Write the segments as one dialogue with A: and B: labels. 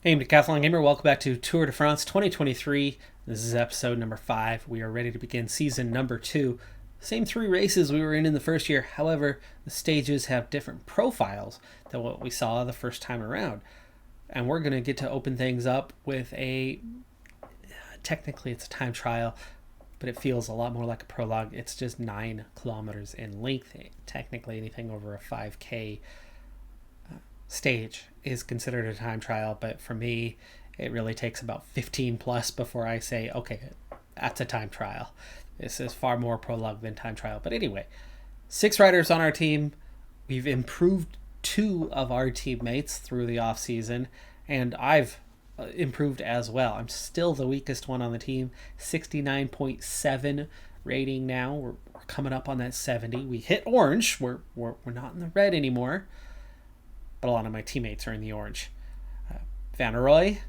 A: Hey, Decathlon Gamer, welcome back to Tour de France 2023. This is episode number 5. We are ready to begin season number 2. Same 3 races we were in the first year. However, the stages have different profiles than what we saw the first time around. And we're going to get to open things up with technically it's a time trial, but it feels a lot more like a prologue. It's just 9 kilometers in length. Technically anything over a 5K stage is considered a time trial, but for me it really takes about 15 plus before I say okay, that's a time trial. This is far more prologue than time trial. But anyway, 6 riders on our team. We've improved 2 of our teammates through the off season, and I've improved as well. I'm still the weakest one on the team, 69.7 rating now. We're coming up on that 70. We hit orange. We're not in the red anymore, but a lot of my teammates are in the orange. Van Roy,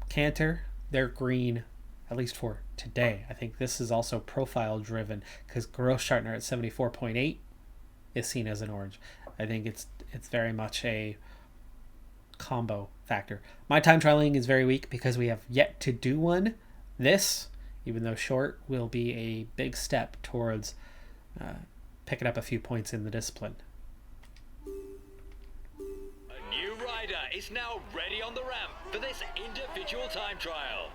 A: Cantor, they're green, at least for today. I think this is also profile driven because Großschartner at 74.8 is seen as an orange. I think it's very much a combo factor. My time trialing is very weak because we have yet to do one. This, even though short, will be a big step towards picking up a few points in the discipline.
B: Is now ready on the ramp for this individual time trial.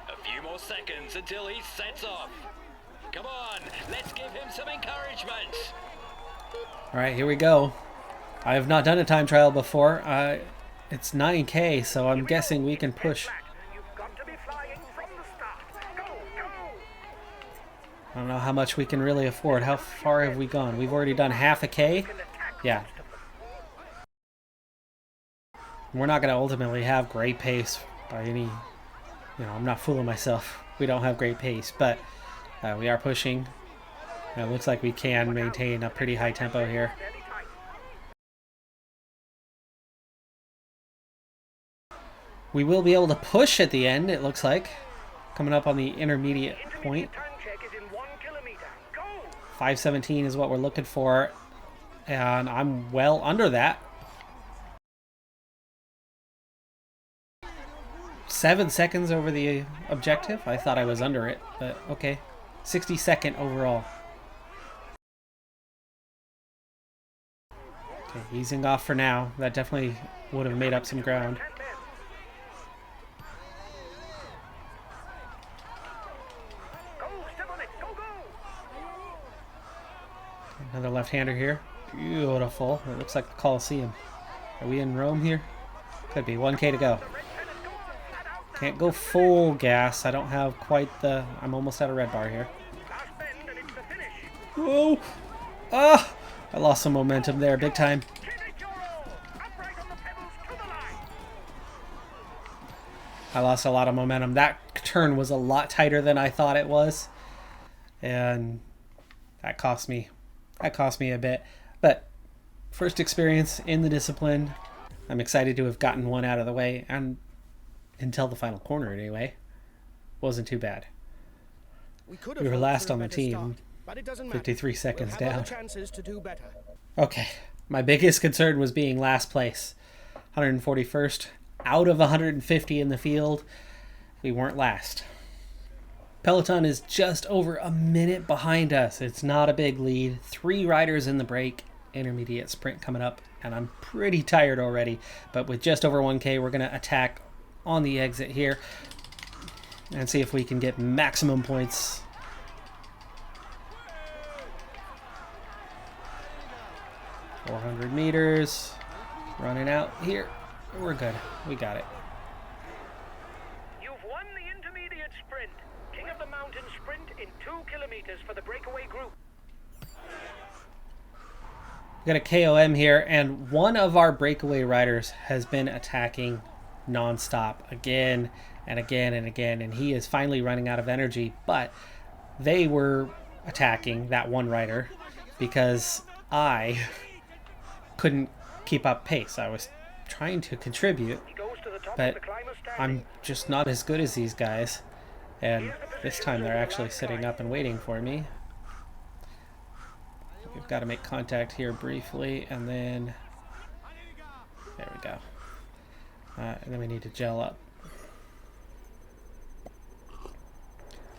B: A few more seconds until he sets off. Come on, let's give him some encouragement.
A: All right, here we go. I have not done a time trial before. It's 9K, so I'm guessing we can push. I don't know how much we can really afford. How far have we gone? We've already done half a K. Yeah. We're not going to ultimately have great pace by any, I'm not fooling myself. We don't have great pace, but we are pushing. It looks like we can maintain a pretty high tempo here. We will be able to push at the end, it looks like. Coming up on the intermediate point. 5:17 is what we're looking for, and I'm well under that. 7 seconds over the objective. I thought I was under it, but okay. 62nd overall. Okay, easing off for now. That definitely would have made up some ground. Another left-hander here. Beautiful. It looks like the Colosseum. Are we in Rome here? Could be. 1K to go. Can't go full gas. I don't have quite the... I'm almost at a red bar here. Whoa! Ah! I lost some momentum there, big time. I lost a lot of momentum. That turn was a lot tighter than I thought it was. And that cost me. That cost me a bit. But first experience in the discipline. I'm excited to have gotten one out of the way. And until the final corner anyway, wasn't too bad. We were last on the team, 53 seconds down. Okay, my biggest concern was being last place. 141st out of 150 in the field. We weren't last. Peloton is just over a minute behind us. It's not a big lead. 3 riders in the break. Intermediate sprint coming up, and I'm pretty tired already. But with just over 1K, we're going to attack on the exit here and see if we can get maximum points. .400 meters running out here. We're good. We got it.
C: You've won the intermediate sprint. King of the mountain sprint in 2 kilometers for the breakaway group.
A: We got a KOM here, and one of our breakaway riders has been attacking non-stop again and again and again, and he is finally running out of energy. But they were attacking that one rider because I couldn't keep up pace. I was trying to contribute, but I'm just not as good as these guys, and this time they're actually sitting up and waiting for me. We've got to make contact here briefly, and then there we go. And then we need to gel up.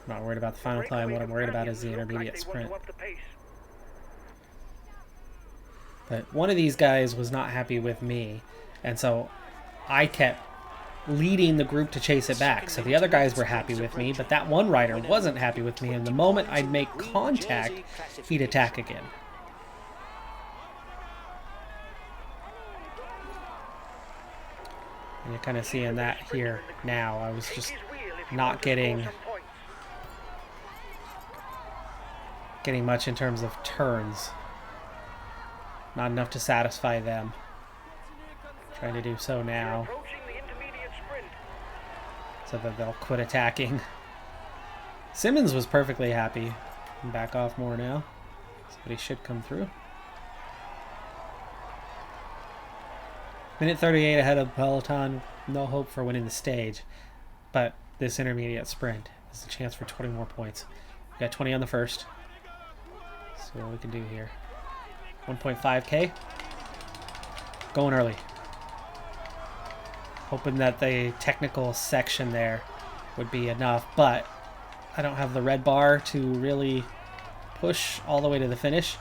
A: I'm not worried about the final climb. What I'm worried about is the intermediate sprint. But one of these guys was not happy with me, and so I kept leading the group to chase it back. So the other guys were happy with me, but that one rider wasn't happy with me, and the moment I'd make contact, he'd attack again. And you're kind of seeing that here now. I was just not getting much in terms of turns. Not enough to satisfy them. Trying to do so now, so that they'll quit attacking. Simmons was perfectly happy. Back off more now. Somebody should come through. Minute 38 ahead of Peloton. No hope for winning the stage. But this intermediate sprint is a chance for 20 more points. We got 20 on the first. See what we can do here. 1.5k. Going early. Hoping that the technical section there would be enough, but I don't have the red bar to really push all the way to the finish.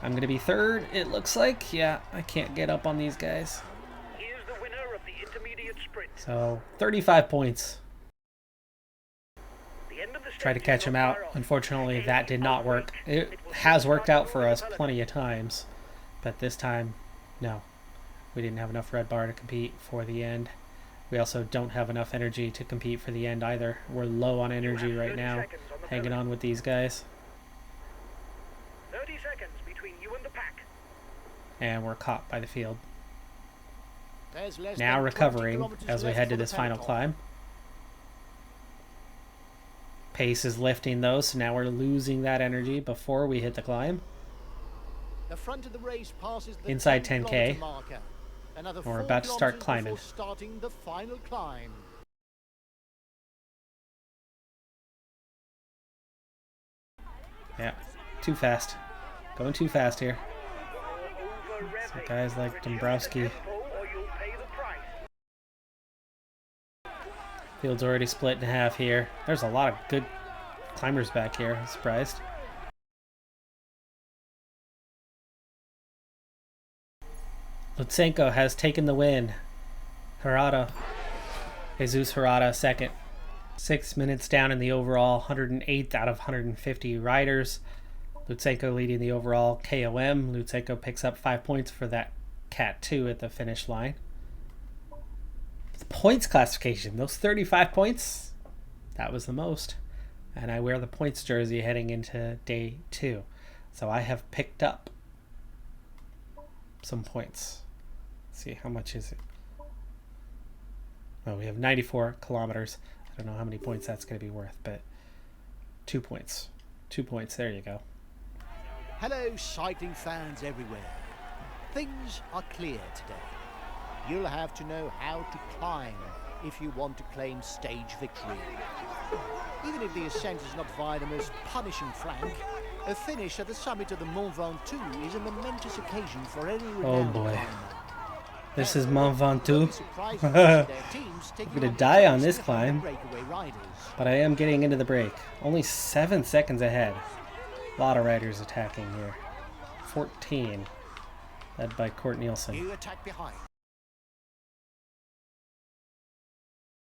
A: I'm going to be third, it looks like. Yeah, I can't get up on these guys.
C: Here's the winner of the intermediate sprint.
A: So, 35 points.
C: The end of the
A: Try to catch him out. Unfortunately, that did not work. It has worked out for us plenty of times, but this time, no. We didn't have enough red bar to compete for the end. We also don't have enough energy to compete for the end either. We're low on energy right now, hanging on with these guys.
C: 30 seconds between you and the pack.
A: And we're caught by the field. Now recovering as we head to this final climb. Pace is lifting though, so now we're losing that energy before we hit the climb.
D: The front of the race passes the
A: Inside 10K.
D: marker. Another
A: We're about to start
D: 4
A: climbing.
D: kilometers before starting the final climb.
A: Yeah, too fast. Going too fast here. So guys like Dombrowski. Field's already split in half here. There's a lot of good climbers back here. I'm surprised. Lutsenko has taken the win. Jesus Harada second. 6 minutes down in the overall, 108th out of 150 riders. Lutsenko leading the overall KOM. Lutsenko picks up 5 points for that Cat 2 at the finish line. The points classification, those 35 points, that was the most. And I wear the points jersey heading into day 2. So I have picked up some points. Let's see, how much is it? Oh, we have 94 kilometers. I don't know how many points that's going to be worth, but 2 points. 2 points, there you go.
D: Hello, cycling fans everywhere. Things are clear today. You'll have to know how to climb if you want to claim stage victory. Even if the ascent is not via the most punishing flank, a finish at the summit of the Mont Ventoux is a momentous occasion for any renowned
A: boy.
D: climber.
A: This is Mont Ventoux. I'm going to die on this climb, but I am getting into the break. Only 7 seconds ahead. A lot of riders attacking here. 14, led by Kort Nielsen.
D: You attack behind.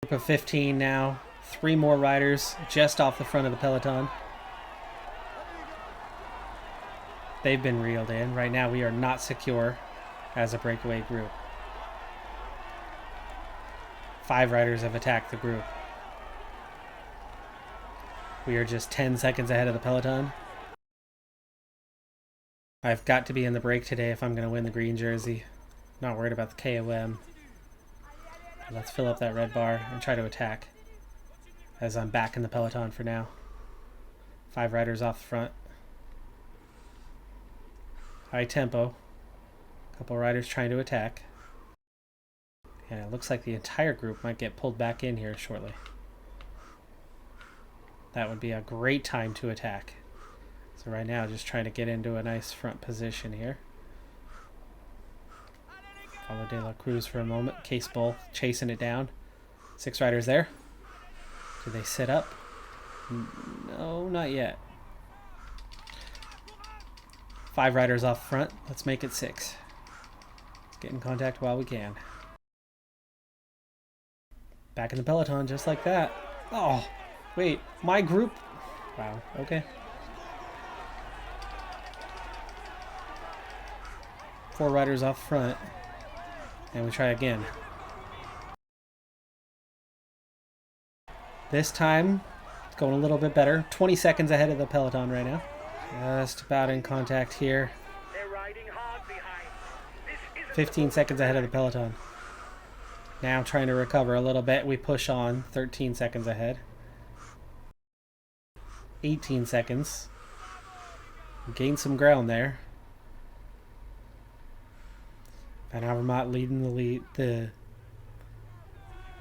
A: Group of 15 now. 3 more riders just off the front of the peloton. They've been reeled in. Right now we are not secure as a breakaway group. 5 riders have attacked the group. We are just 10 seconds ahead of the peloton. I've got to be in the break today if I'm going to win the green jersey. Not worried about the KOM. Let's fill up that red bar and try to attack as I'm back in the peloton for now. 5 riders off the front. High tempo. Couple riders trying to attack. And it looks like the entire group might get pulled back in here shortly. That would be a great time to attack. So right now, just trying to get into a nice front position here. Follow De La Cruz for a moment. Case Bull chasing it down. 6 riders there. Do they sit up? No, not yet. 5 riders off front. Let's make it 6. Let's get in contact while we can. Back in the peloton just like that. Oh, wait. My group? Wow, okay. 4 riders off front. And we try again. This time, it's going a little bit better. 20 seconds ahead of the peloton right now. Just about in contact here. 15 seconds ahead of the peloton. Now trying to recover a little bit. We push on. 13 seconds ahead. 18 seconds. Gain some ground there. Van Avermaet leading the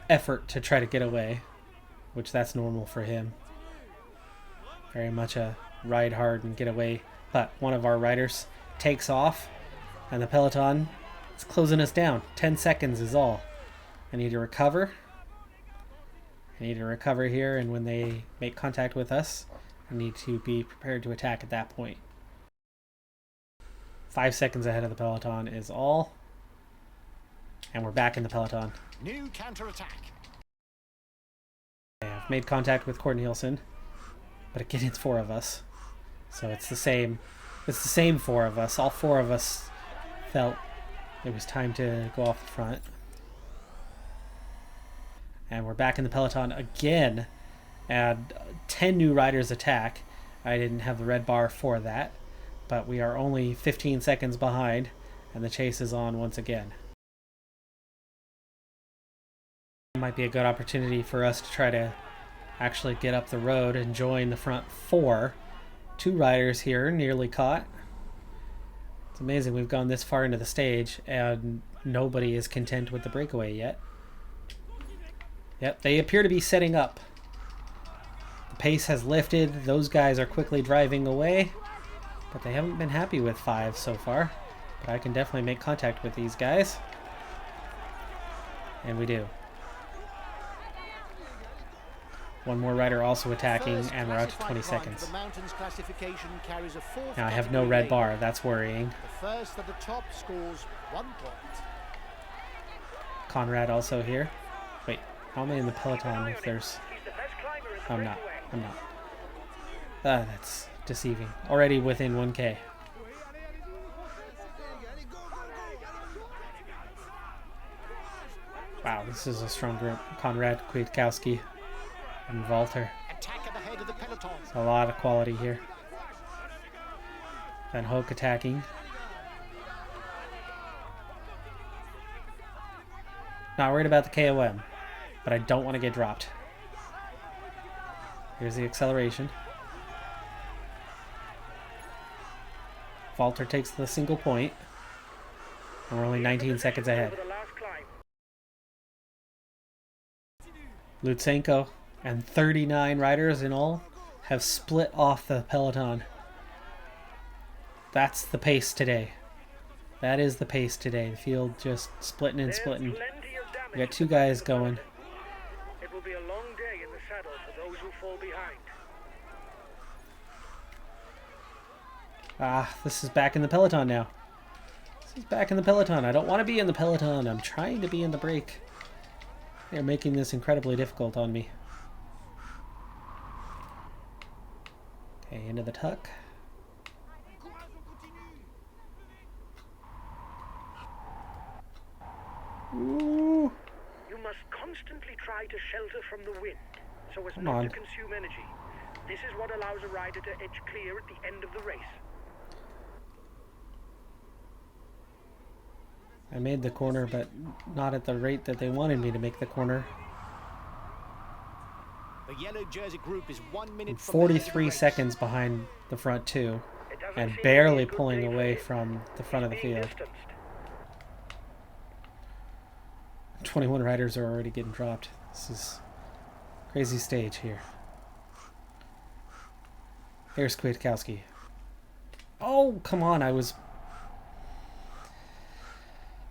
A: effort to try to get away, which that's normal for him. Very much a ride hard and get away. But one of our riders takes off, and the peloton is closing us down. 10 seconds is all. I need to recover. I need to recover here, and when they make contact with us, I need to be prepared to attack at that point. 5 seconds ahead of the peloton is all. And we're back in the peloton.
D: New counter-attack.
A: I've made contact with Court Nielsen, but again, it's 4 of us. So it's the same. It's the same 4 of us. All 4 of us felt it was time to go off the front. And we're back in the peloton again. And 10 new riders attack. I didn't have the red bar for that, but we are only 15 seconds behind, and the chase is on once again. Might be a good opportunity for us to try to actually get up the road and join the front 4. 2 riders here nearly caught. It's amazing we've gone this far into the stage and nobody is content with the breakaway yet. Yep, they appear to be setting up. The pace has lifted. Those guys are quickly driving away, but they haven't been happy with 5 so far. But I can definitely make contact with these guys. And we do. One more rider also attacking, and we're out to 20 seconds. Now I have no red bar. That's worrying.
D: The first at the top scores 1 point.
A: Conrad also here. Wait, how am I in the peloton if there's... I'm not. I'm not. That's deceiving. Already within 1K. Wow, this is a strong group. Conrad, Kwiatkowski, and Walter. There's a lot of quality here. Van Hoek attacking. Not worried about the KOM, but I don't want to get dropped. Here's the acceleration. Walter takes the single point, and we're only 19 seconds ahead. Lutsenko and 39 riders in all have split off the peloton. That's the pace today. That is the pace today. The field just splitting and splitting. We got 2 guys going.
C: It will be a long day in the saddle for those who fall behind.
A: This is back in the peloton now. This is back in the peloton. I don't want to be in the peloton. I'm trying to be in the break. They're making this incredibly difficult on me. Okay, into the tuck. Ooh.
C: You must constantly try to shelter from the wind so as
A: Come
C: not
A: on.
C: to consume energy. This is what allows a rider to edge clear at the end of the race.
A: I made the corner, but not at the rate that they wanted me to make the corner.
D: The yellow jersey group is 1 minute
A: I'm
D: from
A: 43 seconds behind the front 2 and barely pulling away from the front of the field. 21 riders are already getting dropped. This is a crazy stage here. Here's Kwiatkowski. Oh, come on.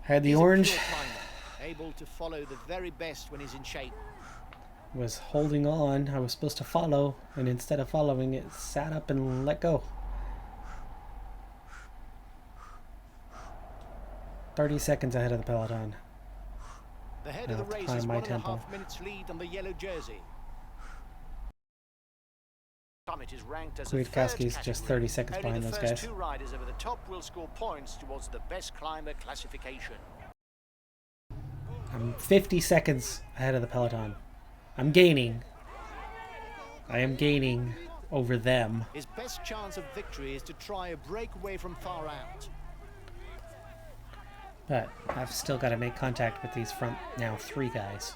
A: Had the
D: He's a
A: orange.
D: pure climber, able to follow the very best when he's in shape.
A: Was holding on. I was supposed to follow, and instead of following, it sat up and let go. 30 seconds ahead of the peloton.
D: The head
A: Now
D: of the
A: to
D: race
A: climb
D: is
A: my
D: 1.5
A: tempo.
D: minutes lead on the yellow jersey. Summit is ranked as a third
A: Kwiatkowski's just
D: category.
A: 30 seconds
D: Only
A: behind
D: the
A: those
D: first
A: guys.
D: two riders over the top will score points towards the best climber classification.
A: I'm 50 seconds ahead of the peloton. I'm gaining. I am gaining over them.
D: His best chance of victory is to try a breakaway from far out.
A: But I've still got to make contact with these front now 3 guys.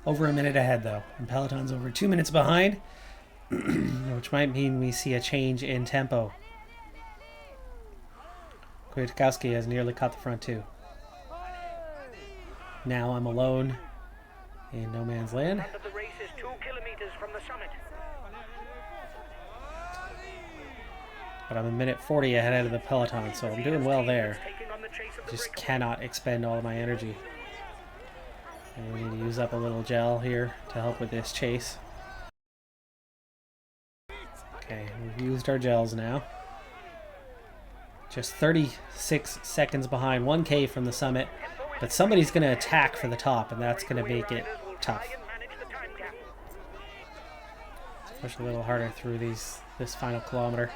A: Over a minute ahead though. And peloton's over 2 minutes behind. Which might mean we see a change in tempo. Kwiatkowski has nearly caught the front 2. Now I'm alone in no man's land.
C: Front of the race is 2 kilometers from the summit.
A: But I'm a minute 40 ahead of the peloton, so I'm doing well there.
C: Taking on the chase of the
A: Just
C: breakaway.
A: cannot expend all of my energy. And we need to use up a little gel here to help with this chase. Okay, we've used our gels now. Just 36 seconds behind, 1K from the summit. But somebody's going to attack for the top, and that's going to make it tough. Let's push a little harder through this final kilometer.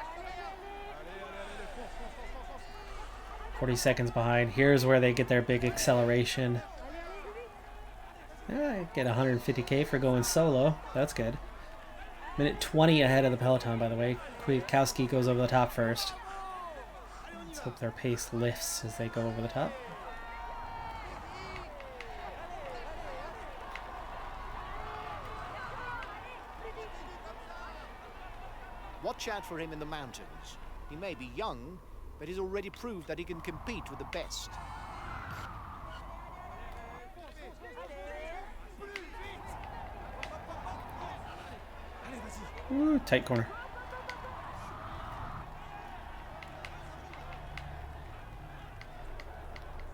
A: 40 seconds behind. Here's where they get their big acceleration. I get 150k for going solo. That's good. Minute 20 ahead of the peloton, by the way. Kwiatkowski goes over the top first. Let's hope their pace lifts as they go over the top.
D: Watch out for him in the mountains. He may be young, but he's already proved that he can compete with the best.
A: Ooh, tight corner.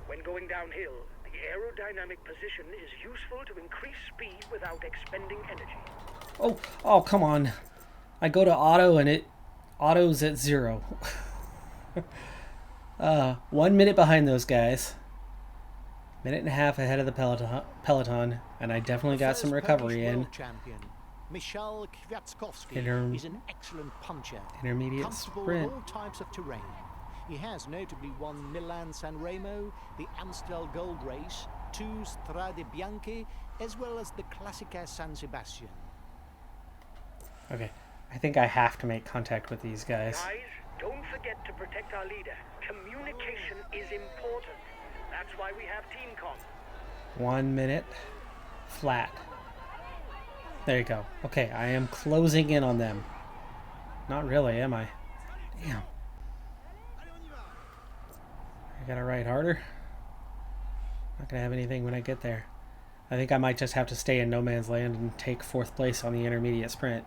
C: When going downhill, the aerodynamic position is useful to increase speed without expending energy.
A: Oh, come on. I go to auto and it autos at 0. 1 minute behind those guys. Minute and a half ahead of the peloton, and I definitely got some recovery in.
D: Michal Kwiatkowski is an excellent puncher,
A: Intermediate
D: comfortable
A: sprint.
D: with all types of terrain. He has notably won Milan-San Remo, the Amstel Gold Race, 2 Strade Bianche, as well as the Classica San Sebastian.
A: Okay, I think I have to make contact with these guys.
C: Guys, don't forget to protect our leader. Communication is important. That's why we have team comp.
A: 1 minute flat. There you go. Okay, I am closing in on them. Not really, am I? Damn. I gotta ride harder. Not gonna have anything when I get there. I think I might just have to stay in no man's land and take 4th place on the intermediate sprint.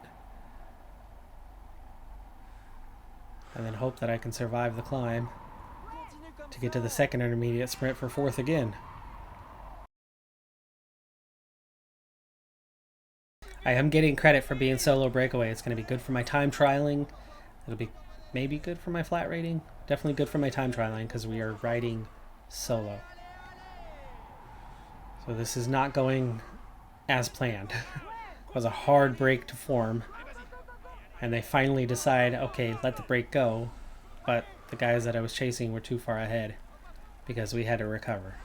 A: And then hope that I can survive the climb to get to the 2nd intermediate sprint for 4th again. I am getting credit for being solo breakaway. It's going to be good for my time trialing. It'll be maybe good for my flat rating. Definitely good for my time trialing because we are riding solo. So this is not going as planned. It was a hard break to form. And they finally decide, okay, let the break go. But the guys that I was chasing were too far ahead because we had to recover.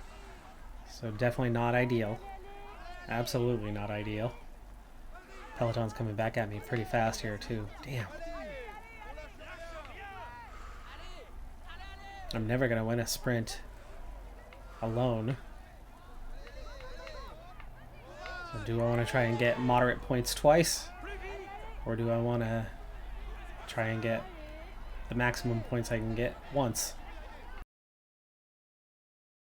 A: So definitely not ideal. Absolutely not ideal. Peloton's coming back at me pretty fast here too. Damn. I'm never going to win a sprint alone. So do I want to try and get moderate points twice? Or do I want to try and get the maximum points I can get once?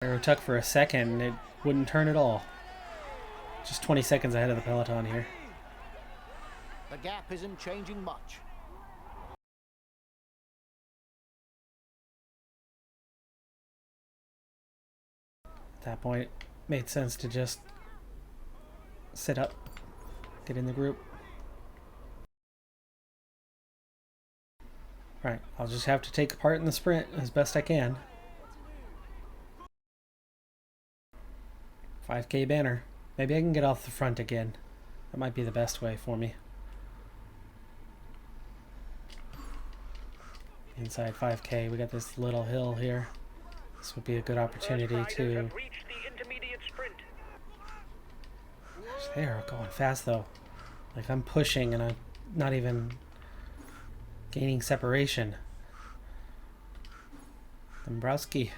A: Arrow tuck for a second and it wouldn't turn at all. Just 20 seconds ahead of the peloton here.
D: The gap isn't changing much.
A: At that point, it made sense to just sit up, get in the group. Right, I'll just have to take part in the sprint as best I can. 5K banner. Maybe I can get off the front again. That might be the best way for me. Inside 5K, we got this little hill here. This would be a good opportunity to... They are going fast though. Like I'm pushing and I'm not even gaining separation. Dombrowski.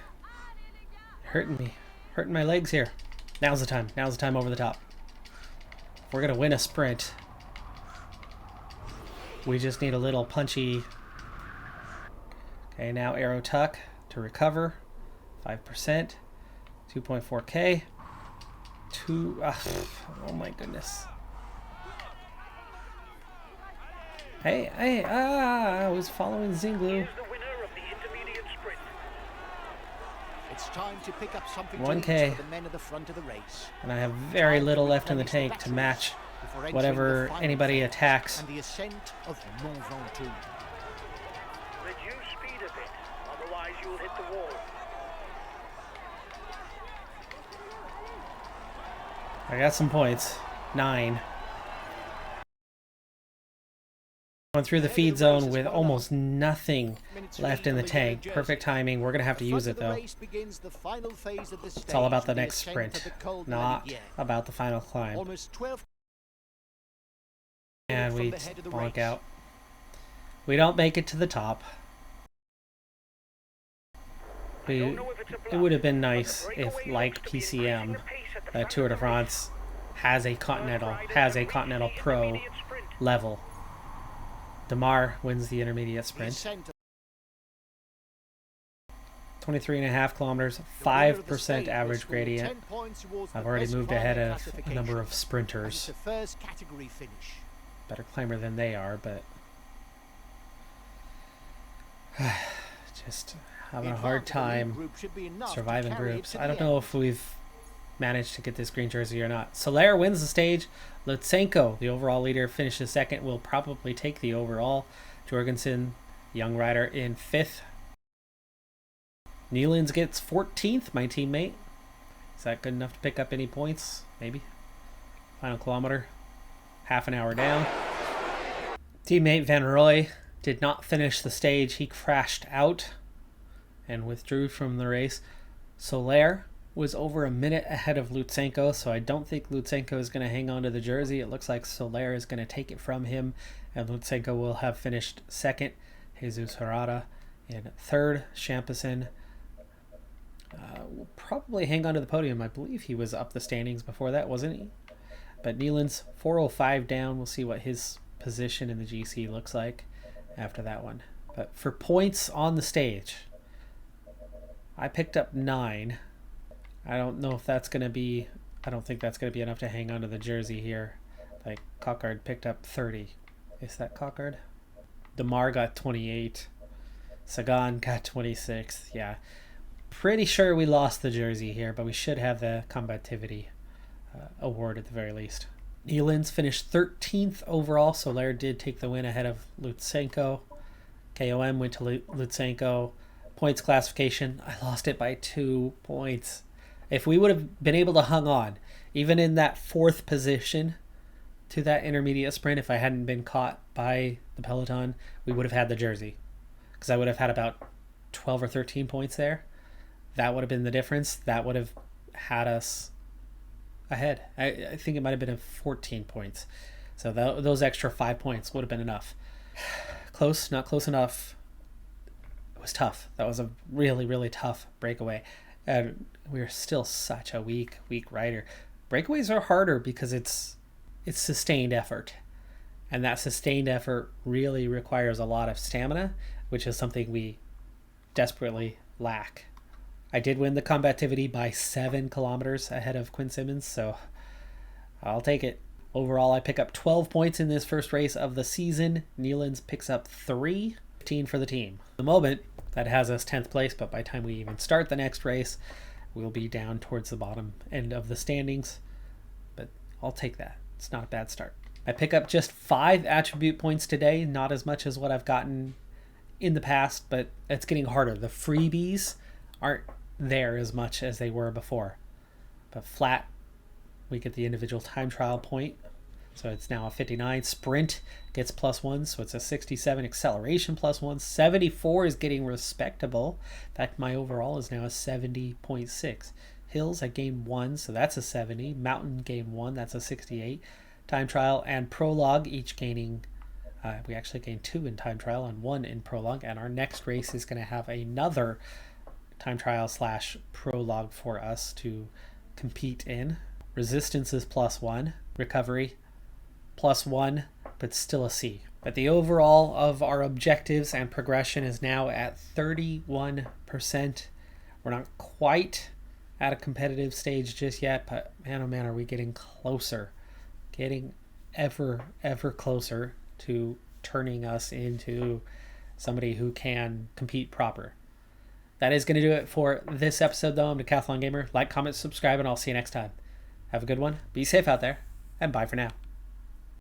A: Hurting me. Hurting my legs here. Now's the time. Now's the time over the top. If we're going to win a sprint, we just need a little punchy... Okay, now arrow tuck to recover. 5%. 2.4K. Oh my goodness. Hey, I was following Zinglu.
D: It's time to pick up something
A: 1K.
D: for the men at the front of the race.
A: And I have very little left in the tank to match whatever anybody attacks.
D: And the ascent of Mont Ventoux.
C: Reduce speed a bit, otherwise you'll hit the wall.
A: I got some points. 9. Going through the feed zone with almost nothing left in the tank. Perfect timing. We're going to have to use it though. It's all about the next sprint, not about the final climb. And we bonk out. We don't make it to the top. It would have been nice if, like PCM, Tour de France has a Continental Pro level. Demar wins the intermediate sprint. 23.5 kilometers, 5% average gradient. I've already moved ahead of a number of sprinters. Better climber than they are, but just having a hard time surviving groups. I don't know if we've managed to get this green jersey or not. Soler wins the stage. Lutsenko, the overall leader, finishes second. Will probably take the overall. Jorgensen, young rider, in 5th. Nealins gets 14th, my teammate. Is that good enough to pick up any points? Maybe. Final kilometer. Half an hour down. Teammate Van Rooij did not finish the stage. He crashed out and withdrew from the race. Soler was over a minute ahead of Lutsenko, so I don't think Lutsenko is going to hang on to the jersey. It looks like Soler is going to take it from him, and Lutsenko will have finished second. Jesus Herrera in 3rd. Champs-Elysées will probably hang on to the podium. I believe he was up the standings before that, wasn't he? But Nealins, 4:05 down. We'll see what his position in the GC looks like after that one. But for points on the stage, I picked up 9. I don't know if that's going to be... I don't think that's going to be enough to hang on to the jersey here. Like, Cockard picked up 30. Is that Cockard? Demar got 28. Sagan got 26. Yeah. Pretty sure we lost the jersey here, but we should have the combativity award at the very least. Nealins finished 13th overall. Soler did take the win ahead of Lutsenko. KOM went to Lutsenko. Points classification, I lost it by 2 points. If we would have been able to hang on, even in that 4th position to that intermediate sprint, if I hadn't been caught by the peloton, we would have had the jersey. Because I would have had about 12 or 13 points there. That would have been the difference. That would have had us ahead. I think it might have been 14 points. So those extra 5 points would have been enough. Close, not close enough. It was tough. That was a really, really tough breakaway. And we're still such a weak rider. Breakaways are harder because it's sustained effort. And that sustained effort really requires a lot of stamina, which is something we desperately lack. I did win the combativity by 7 kilometers ahead of Quinn Simmons, so I'll take it. Overall, I pick up 12 points in this first race of the season. Nealins picks up 3, 15 for the team. At the moment, that has us 10th place, but by the time we even start the next race, we'll be down towards the bottom end of the standings. But I'll take that. It's not a bad start. I pick up just 5 attribute points today, not as much as what I've gotten in the past, but it's getting harder. The freebies aren't there as much as they were before. But flat, we get the individual time trial point. So it's now a 59. Sprint gets +1, so it's a 67. Acceleration +1. 74 is getting respectable. In fact, my overall is now a 70.6. Hills, I gain 1, so that's a 70. Mountain, gain 1, that's a 68. Time trial and prologue, each gaining, we actually gain 2 in time trial and 1 in prologue. And our next race is going to have another time trial / prologue for us to compete in. Resistance is +1. Recovery, +1, but still a C. But the overall of our objectives and progression is now at 31%. We're not quite at a competitive stage just yet, but man, oh man, are we getting closer. Getting ever closer to turning us into somebody who can compete proper. That is going to do it for this episode, though. I'm Decathlon Gamer. Like, comment, subscribe, and I'll see you next time. Have a good one. Be safe out there, and bye for now.